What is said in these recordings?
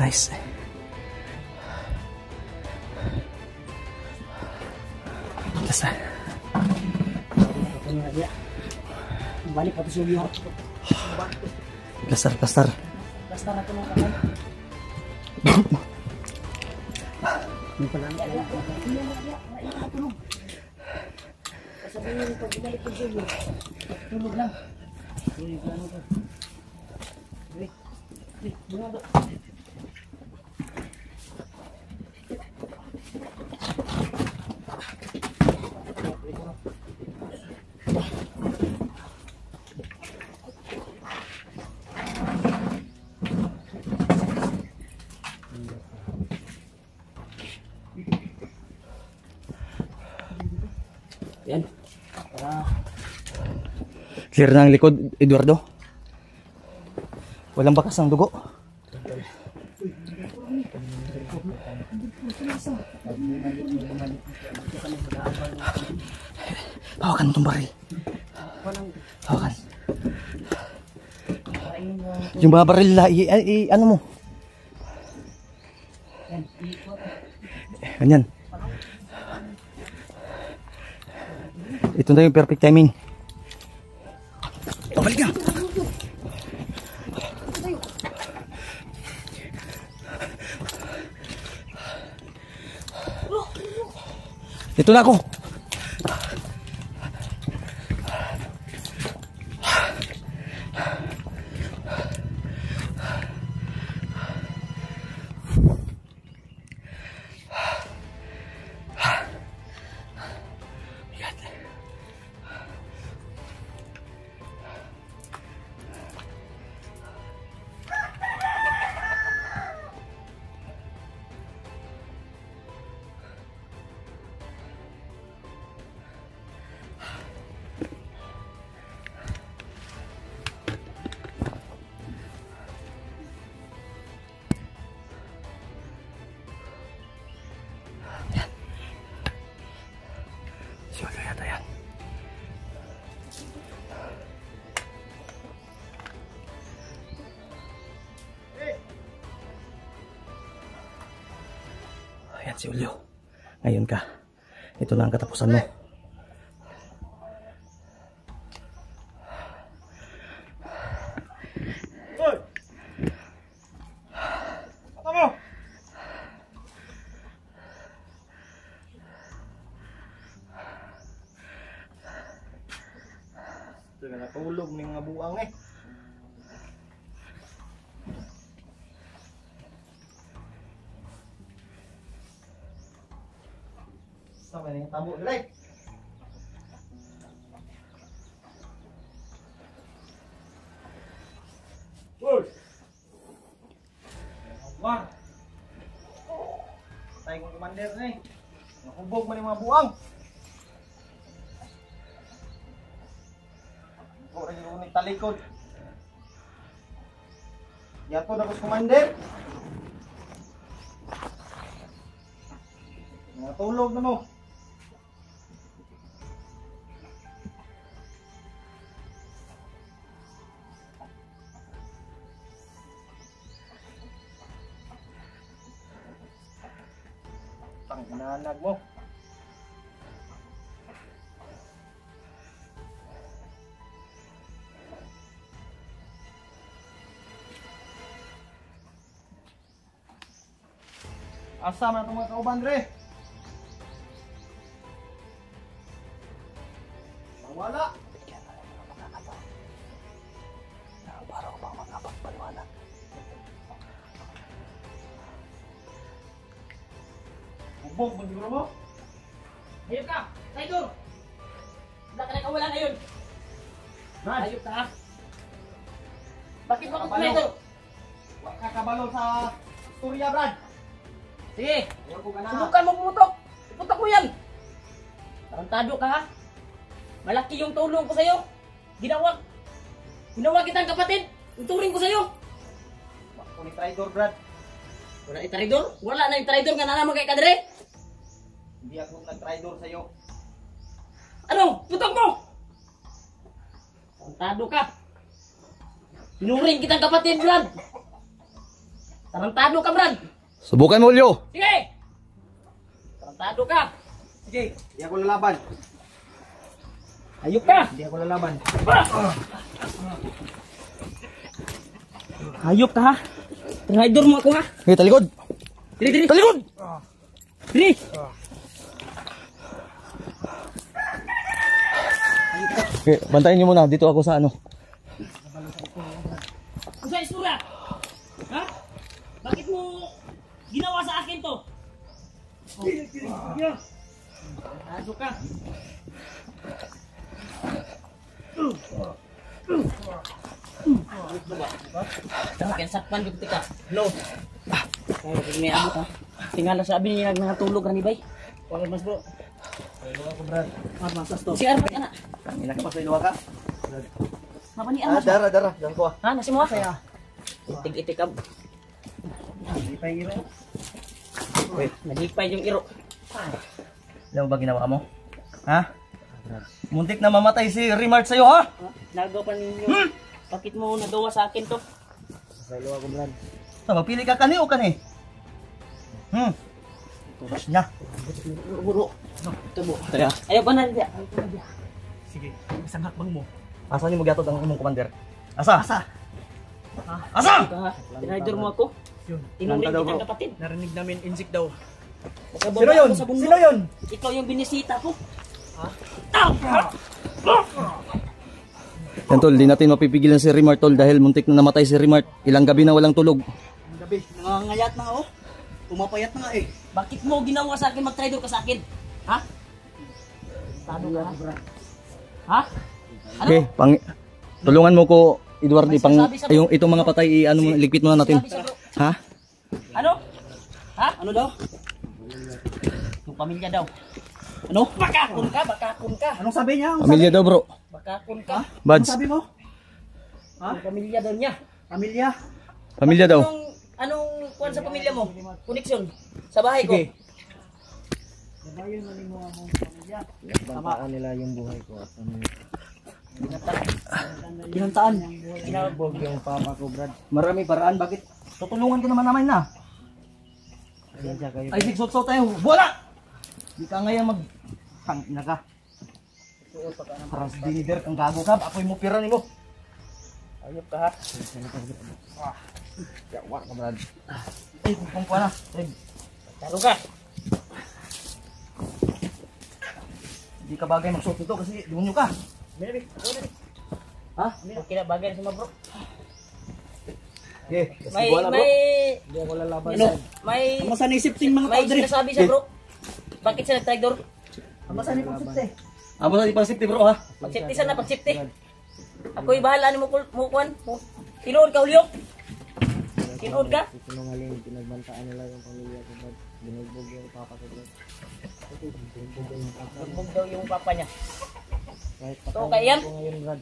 Nice. Basta. Balik pa sa iyo. Plaster, plaster. Plaster na tulong ka. Hindi pa lang ala. Tulog. Sabihin ko binalik ko sa iyo. Tulog lang. Tulog lang ko. Wait. Wait, bunga. Yan. Clear na ang likod, Eduardo. Walang bakas ng dugo. Hawakan itong baril. Hawakan. Yung mga baril na, ano mo? Ganyan. Ito na yung perfect timing. Balik ka! Ito na ako! Ayan si Julio. Ngayon ka. Ito na ang katapusan mo. Ito na natulog ng mga buang eh. Sama na yung tabo nila eh. Uy! Wang! Patay kong commander na eh. Nakubog man yung mga buang. Ito rin yung unik talikod. Yato na ko sa commander. Natulog na mo. Panginalag mo. Asa man itong mga kauban, Dre? Wala. Para upang makapagpaliwanag. Bubog mo siguro mo? Hayop ka! Traitor! Wala ka na kawalan ngayon! Brad, Hayop ka ha? Bakit mo ako Kabalo. traitor? wala ka kabalo sa storya, Brad. Sige! Huwag ko ka na. Subukan mo pumutok! Iputok mo yan! Tarantado ka ha? Malaki yung tulong ko sa'yo! Ginawa kitang kapatid! Yung turing ko sa'yo! Ako ni traitor, Brad. Wala yung traidor? Wala na yung traidor nga na naman kay Kadre! Hindi ako nag-traitor sa'yo. Ano? Putok mo! Tarantado ka! Tinuring kitang kapatid, Brad! Tarantado ka, Brad! Subukan mo, Ulyo! Sige! Tarantado ka! Sige, hindi ako lalaban. Hayop ka! Hindi ako lalaban. Hayop ka ha? Traidor mo ako ha? Hey, talikod! Diri! Talikod! Diri! Okay, bantayan niyo muna. Dito ako sa ano. Kung sa istura! Ha? Bakit mo ginawa sa akin to? Tarantado ka! Kaya sakpan yung tika. Hello. Kaya pag may abot ha. Tingala sabi niya nagtulog ka ni Bay. Wala mas, bro. Masas to. Si Arman ka na. Kanina ka pa sa iluwa ka? Mapa ni Arman. Dara. Diyan ko ah. Ha? Nasi mo ha? Itig-itig ka. Hindi pa hiro. Nalipay yung iro. Alam mo ba ginawa mo? Ha? Muntik na mamatay si Remart sa'yo, ha? Nagawa pa ninyo. Bakit mo nagawa sa akin to? Sa iluwa ko, Brad. So, magpili ka kani o kani? Turas niya. Buro. Tubo. Kaya, Ayaw pa na rin. Sige, isang hakbang mo. asa niyo magyatod ang imong commander? Asa? Asa? Tinrider mo ako. Yun. Tinuring Nanta daw, kitang bro. kapatid. Narinig namin injik daw. Sino yun? Sino yun? Ikaw yung binisita ko. Yan tol, di natin mapipigilan si Remart tol dahil muntik na namatay si Remart. Ilang gabi na walang tulog. Ang gabi. Nangangayat na nga oh. Pumapayat na nga eh. Bakit mo ginawa sa akin, mag-trader ka sa akin? Ha? Tado ka ha? Ha? Ano? Okay, tulungan mo ko Edward May ipang sasabi sa bro. yung itong mga patay ano mo ligpit muna natin. Sabi sa bro. Ha? Ano? Ha? Ano daw? Yung pamilya daw. Ano? Bakakon ka. Anong sabi niya? Pamilya daw bro. Bakakon ka. Buds. Sabi mo? Yung pamilya daw niya. Pamilya? Pamilya daw. Anong kuwan sa pamilya mo? Koneksyon sa bahay ko. Sige. Nabayon mo mo ang pamilya. Bantaan nila yung buhay ko. Ginantaan. Ginabog yung papa ko, Brad. Marami paraan, bakit? Tutulungan ka naman namin na. Pasensya kayo. Ay, sigsot tayo. Wala! Di ka ngayon mag... Tangina ka. Parang deliver kang gago ka. Ako'y mo pira nimo. Ayop ka ha. Yawa ka, Brad. Ay, kung pa na. Ay, Taro ka. di ka bagay magsuot nito kasi demonyo ka. Ha? Okay na bagay sa mga bro. Okay, May, wala bro. Hindi ako lalaban. ano? May, Masa naisip ting mga may sinasabi siya bro. Bakit siya nag-trader? Masa ni pagsipte? Amo sa ipang-safety bro ha. Pag-safety sana, pag-safety. Ako'y bahala ni mo kuwan. Tinood ka, Julio? Tinood ka? Sinungaling, pinagbantaan nila yung pamilya ko, Brad. Binugbog yung papa ko, Brad. Bugbog daw yung papa niya. Kahit So, kaya yan? ko ngayon, Brad.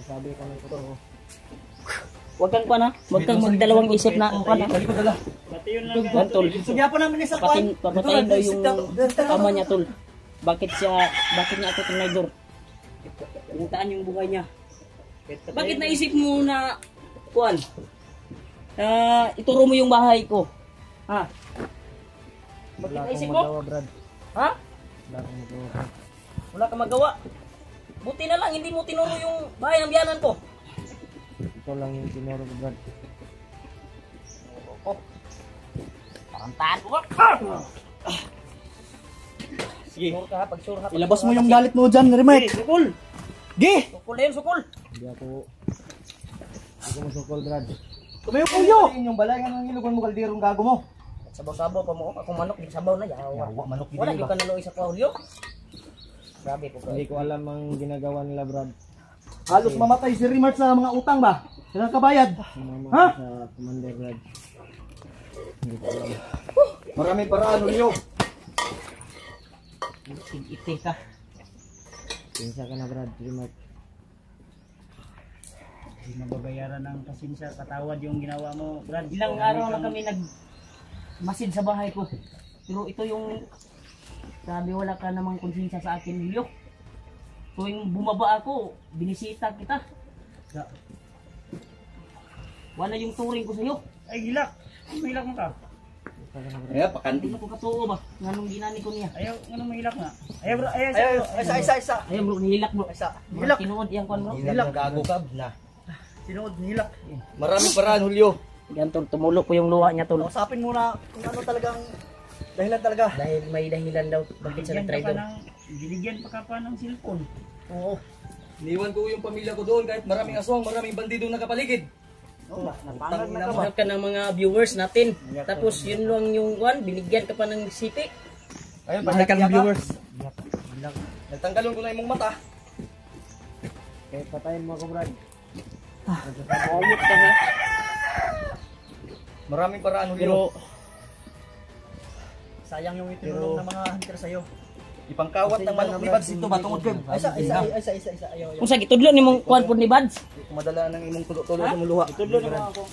Sabi ko ng totoo. Huwag kang kuwan ha. Huwag kang magdalawang isip na kuwan ha. Dali ko dala. Yan, tol. Sige po namin isa Papatayin daw yung ama niya, tol. Bakit niya ako tinidor? Pinuntaan yung buhay niya. Bakit naisip mo na, kuwan, ituro mo yung bahay ko? Ha? Bakit naisip mo? Brad. Ha? Wala akong magawa, Brad. Wala kang magawa. Buti na lang, hindi mo tinuro yung bahay ng biyanan ko. Ito lang yung tinuro ko, Brad. Tantahan ko. Sige. Pag sure ka. Ilabas mo yung galit mo dyan, Remite. Sukol. Gi! Sukol na yun, sukol. Hindi ako masukol, Brad. Tumayo kuyo! Yung balay nga ng ilugan mo kaldirong gago mo. Sabaw-sabaw pa mo. Akong manok, di sabaw na. Yawa. Manok Wala yung kanalo isa pa, Julio. Grabe po. Hindi ko alam ang ginagawa nila, Brad. Halos mamatay si Remite sa mga utang ba? Sila kabayad. Sumama Ha? ako sa Commander, Brad. Hindi ko alam. Maraming paraan, Julio. Iti ka. Pinsa ka na, Brad. Remote. Hindi mababayaran ng pasensya, katawad yung ginawa mo, Brad. Ilang araw na kami masid sa bahay ko. Pero ito yung sabi wala ka namang konsensya sa akin, Julio. Tuwing bumaba ako, binisita kita. Wala yung turing ko sa'yo. Ay, hilak. Mahilak mo ka. Kaya pakanti. Hindi na ko katuo ba? Nganong ginani ko niya. Ayaw, ano mahilak nga? Ayaw, bro. Ayaw, Isa. Ayun bro, nihilak bro. Isa. Hilak. Tinuod iyang kwan bro. Hilak gago ka na. Sinuod, nihilak. Maraming paraan, Julio. Yan tol, tumulo ko yung luha niya tol. Usapin muna kung ano talagang dahilan talaga. Dahil may dahilan daw bakit siya nag-try daw. Binigyan pa ka pa ng cellphone. Oo. Iniwan ko yung pamilya ko doon kahit maraming aswang, maraming bandido nakapaligid. Oo, napangag na ka ba? Mahal ka ng mga viewers natin. Tapos yun lang yung one, binigyan ka pa ng sipi. Ayun, mahal ka ng viewers. Nagtanggalon ko na yung mata. Kahit patayin mo ako, Brad. Ayot ka ha. Maraming paraan, Julio. Pero, sayang yung itinulong ng mga hunter sa'yo. Ipangkawat ng manok ni Bads ito ba tungod ko? Isa. Ayaw. Kung sa gitudlo ni mong kwan po ni Bads. Madala ng imong tulo sa muluha. Tudlo naman ako.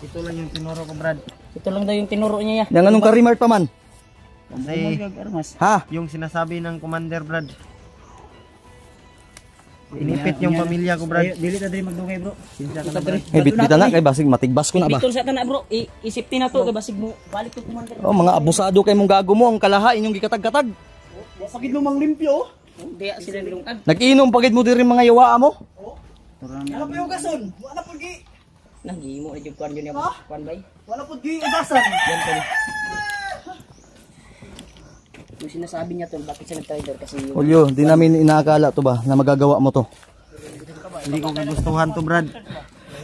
Ito lang yung tinuro ko, Brad. Ito lang daw yung tinuro niya. Yang anong karimart pa man? Kasi Armas. Ha? yung sinasabi ng Commander, Brad. Inipit yung pamilya ko, Brad. Dili ta diri magdungay, bro. Pinsa ka na, Brad. Bitbitan na kay basig matigbas ko na ba? Biton sa tanan bro, isipti na to kay basig mo. Balik to commander. Oh, mga abusado kay mong gago mo ang kalahain yung gikatag-katag. Sakit mo mang limpyo. Diya sila nilungkad. Nag-inom pagid mo diri mga yawa mo. Wala pa yung gason. Wala po gi. Nanghimo na yung kwan yun yung kwan bay. Wala po gi ugasan. Yan tol. Yung sinasabi niya tol, bakit siya nag-try daw kasi yung Julio, di namin inaakala to ba na magagawa mo to. Hindi ko kagustuhan to, Brad.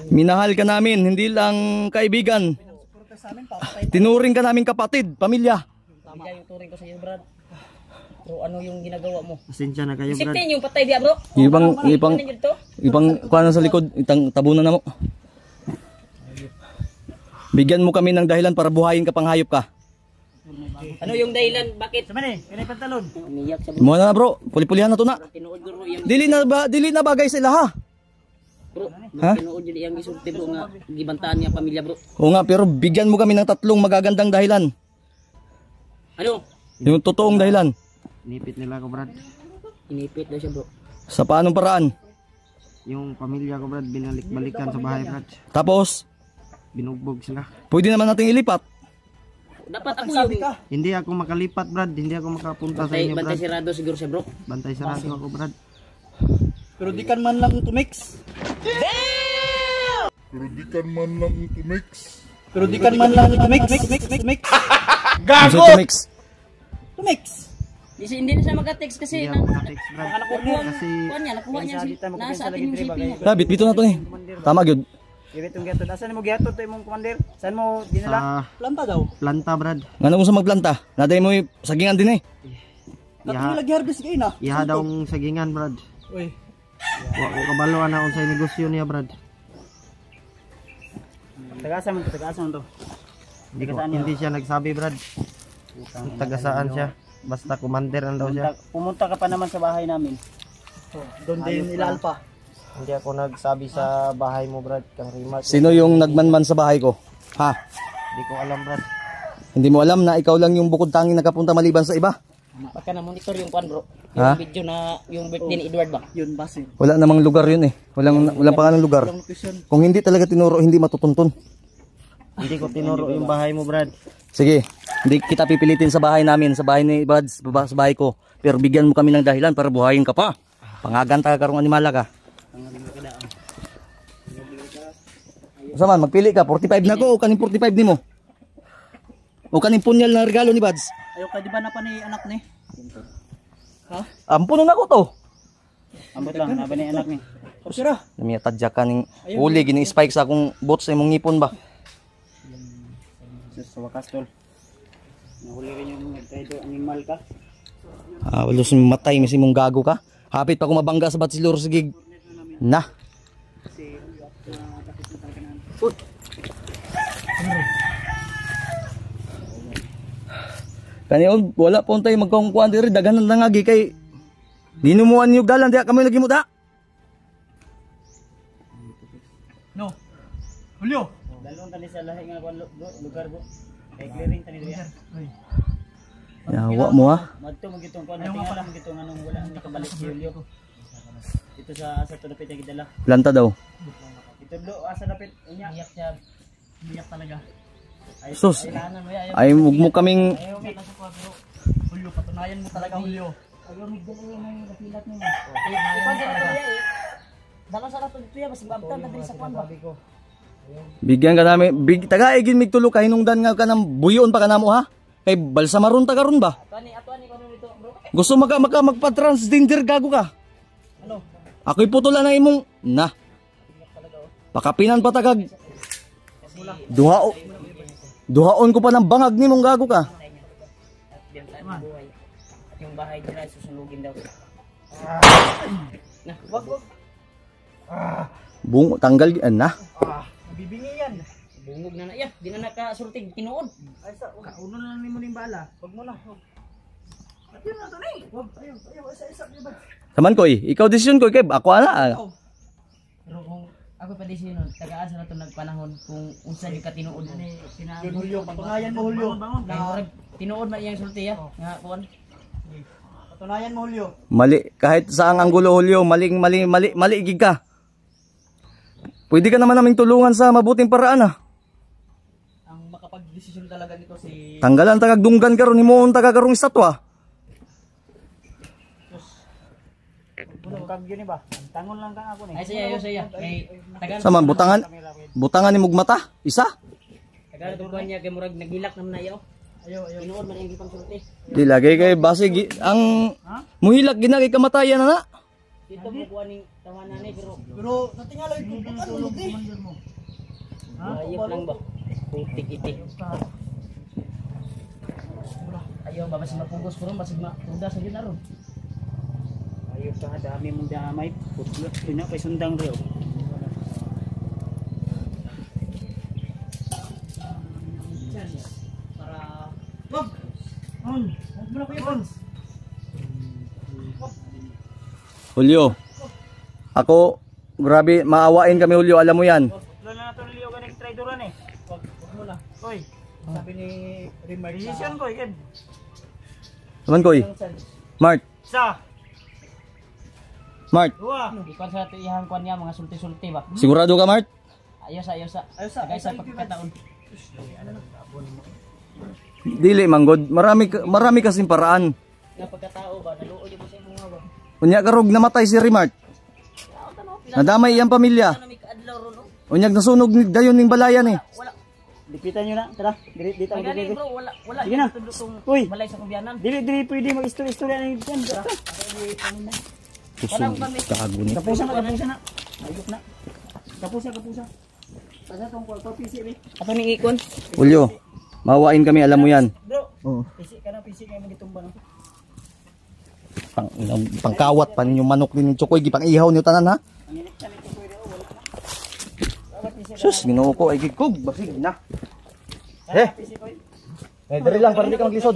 Minahal ka namin, hindi lang kaibigan. Tinuring ka namin kapatid, pamilya. Bigay yung turing ko sa iyo, Brad. Pero ano yung ginagawa mo? Pasensya na kayo, Brad. Isiptin yung patay diya, bro. Ibang kuha sa likod, itang tabunan na mo. Bigyan mo kami ng dahilan para buhayin ka pang hayop ka. Ano yung dahilan? Bakit? Sama ni, kanay pantalon. Umiyak sa Mo na bro, puli-pulihan na to na. tinuod ko yung Dili na bagay sila ha. bro. Ha? Tinuod yun yung isulti bro nga gibantaan niya pamilya bro. Oo nga, pero bigyan mo kami ng tatlong magagandang dahilan. Ano? Yung totoong dahilan. Inipit nila ako, Brad. Inipit daw siya bro. Sa paanong paraan? Yung pamilya ko, Brad, binalik-balikan sa bahay, Brad. Tapos, Binugbog sila. pwede naman nating ilipat. Dapat ako yung Hindi ako makalipat, Brad. Hindi ako makapunta sa inyo, bantay Brad. sirado siguro siya bro. Bantay sarado ako, Brad. Pero di kan man lang to mix. Pero di kan man lang to mix. Pero di kan man lang to mix. Gusto to mix. To mix. Hindi na siya mag-text kasi Hindi ako makatext, Brad. nakuha Kasi niya, nakuha niya si nasa atin yung CP niya. Labit, bito na to ni. Tama gyud. Ibitong gatod. Asan mo gatod to imong commander? Saan mo dinala? sa Planta daw. planta, Brad. Ngano mo sa magplanta? Naday mo sagingan din eh. Katong lagi harvest kay na. Iha daw ang sagingan, Brad. Uy. Wa ko kabalo na kung sa negosyo niya, Brad. Tagasan mo to. Hindi siya nagsabi, Brad. Tagasaan siya. Basta commander ang daw siya. Pumunta ka pa naman sa bahay namin. Doon din ilalpa. Hindi ako nagsabi sa bahay mo, Brad. Kang remark. Sino yung nagmanman sa bahay ko? Ha? Hindi ko alam, Brad. Hindi mo alam na ikaw lang yung bukod tanging nakapunta maliban sa iba? Baka na monitor yung kwan bro. Yung Ha? video na yung birthday ni Edward ba? Yun base. Wala namang lugar yun eh. Walang pangalang lugar. Walang location. Kung hindi talaga tinuro, hindi matutuntun. Hindi ko tinuro yung bahay mo, Brad. Sige, hindi kita pipilitin sa bahay namin, sa bahay ni Brad, sa bahay ko. Pero bigyan mo kami ng dahilan para buhayin ka pa. Pangaganta ka karong animala ka. Basta man, magpili ka, 45 na ko o kaning 45 ni mo. O kaning punyal na regalo ni Bads. Ayaw ka di ba na pa ni anak ni? Ha? Ampun na ko to. Ambot lang, nabi ni anak ni. Sira. Namiya tadya ka ning uli gining spike sa akong bot sa imong ngipon ba. Sa wakas tol. Nahuli rin yung nagtraido animal ka. Walo si matay mi si mong gago ka. Hapit pa ko mabangga sa Batsilor sige. Na. Kaniyon wala po tayo magkongkuan diri daghanan lang agi kay dinumuan yung dalan diya kami lagi mo da. No. Julio. Dalawang tani sa lahi nga lugar bro. Kay clearing tani diya. Yawa mo ha. Madto mo gitong kuan natin nga lang gitong anong wala ang nakabalik si Julio. Ito sa tulapit ang gidala. Planta daw. Ito do asa lapit unya. Iyak siya. Iyak talaga. Ay, Sus. kailangan mo ya. Ay mugmo kaming Ayaw kita sa kuha bro. Julio patunayan mo talaga Julio. Ayaw migdala yung kapilat mo. Ipagyan na to ya. Dala sa rato dito ya basta mabtan na diri sa kuan ba. bigyan ka namin tagaigin mig tulo ka hinungdan nga ka ng buyon pa ka namo ha. Kay balsamaron ta karon ba? Ato ani kuno dito bro. Gusto magpa-transgender gago ka? Ano? Ako'y putulan na imong na. Pakapinan pa tagag. Duhaon ko pa ng bangag ni mong gago ka. Yung bahay nila susunugin daw. Na, wag. Tanggal na. Bibingi yan. Bungog na na. Yeah, di na nakasultig tinuod. Ay sa kauno na lang nimo ning bala. Wag mo na. Ati na to ni. Wag ayaw isa ni ba. Saman koy, ikaw desisyon koy kay ako ana. Pero kung ako pa din sino, tagaan sa nato nagpanahon kung unsa yung katinuod ni Julio, patunayan mo Julio. na tinuod man iyang sulti ya. Nga kuan. Patunayan mo Julio. Mali kahit sa ang anggulo Julio, mali gig ka. Pwede ka naman naming tulungan sa mabuting paraan ah. Ang makapag-desisyon talaga nito si Tanggalan tagag dunggan karon himuon taga karong estatwa. Bulong yun ba? Tangon lang ka ako ni. ay saya. Kay tagaan Sama butangan ni mugmata isa. tagaan to kuan niya kay murag nagilak naman na iyo. Ayaw. Tinuod man iyang gipang sulti. Di lagay kay base ang muhilak ginagay kamatayan na. Dito mo kuan ning tawanan ni Pero natingala yung tulong commander mo. ayop lang ba? Putik iti. Ayaw ba basi mapugos ko ron basi matuda sa gyud aron. Ayaw ka dami mong damay. Putlot na kay sundang rio. Para Wag mo na kuya Pons. Julio. Ako grabe maawain kami Julio, alam mo yan. Wala na nato niliyo ganing traidoran eh. Wag mo na. Oy. Sabi ni Rimar. Decision ko ikid. Saman koy. Mart. Sa. Mart. Dua. ikon sa iyang kuan niya mga sulti-sulti ba. Sigurado ka Mart? Ayos sa. Tagay sa pagkataon. Dili manggod. Marami kasing paraan. Nga pagkatao ba naluoy mo sa imong ba. Unya karog namatay si Rimart. Nadamay iyang pamilya. Ano mi kaadlaw ron no? Unyag nasunog ni dayon ning balayan eh. Wala. Dipitan nyo na. Tara. Dito ang Magani dito. bro, wala. Sige na. Uy. Balay sa kumbiyanan. Dili pwede mag-istorya ng dyan. Walang kami. Kago ni. Kapusa na. Ayok na. Kapusa. Pasa tong PC ni. Ato ning ikon. Julio, mawain kami alam mo yan. Bro. Oo. PC kay magitumba no. Pangkawat pa ninyo manok din yung chokoy gipang ihaw niyo tanan ha. Ang inik sa nito pwede wala na. Sus, Ginoo ko ay gigkog basig na. PC ko. Dali lang para di ka maglisod.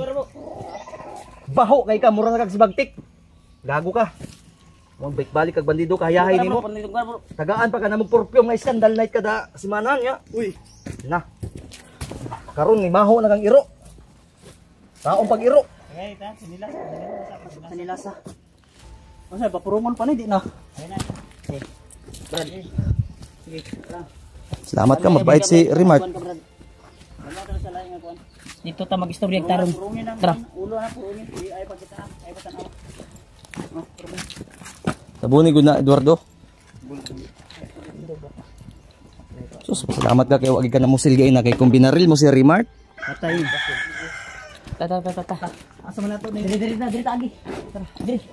Baho kay ka mura na kag sibagtik. Gago ka. Mo balik kag bandido kahayahay nimo. Tagaan pa ka na magperfume na scandal night kada simanan ya. Uy. Na. Karon ni maho na kang iro. Taong pag iro. Okay, ta, sinilasa. Masa bapurumon pa ni di na. Ayun na. Okay. Brad. Sige, tara. Salamat ka mabait si Rimart. Wala ka sa lain nga kuan. Dito ta mag-istorya taron. Purungin ang Tara. ulo na purungin. Ay pagkita, ay patanaw. Oh, purungin. Sabuni gud na Eduardo. Sus, salamat ka kay wagi ka na musilgay na kay kung binaril mo si Rimart. Patay. Tata. Asa man nato ni? Diri agi. Tara, diri.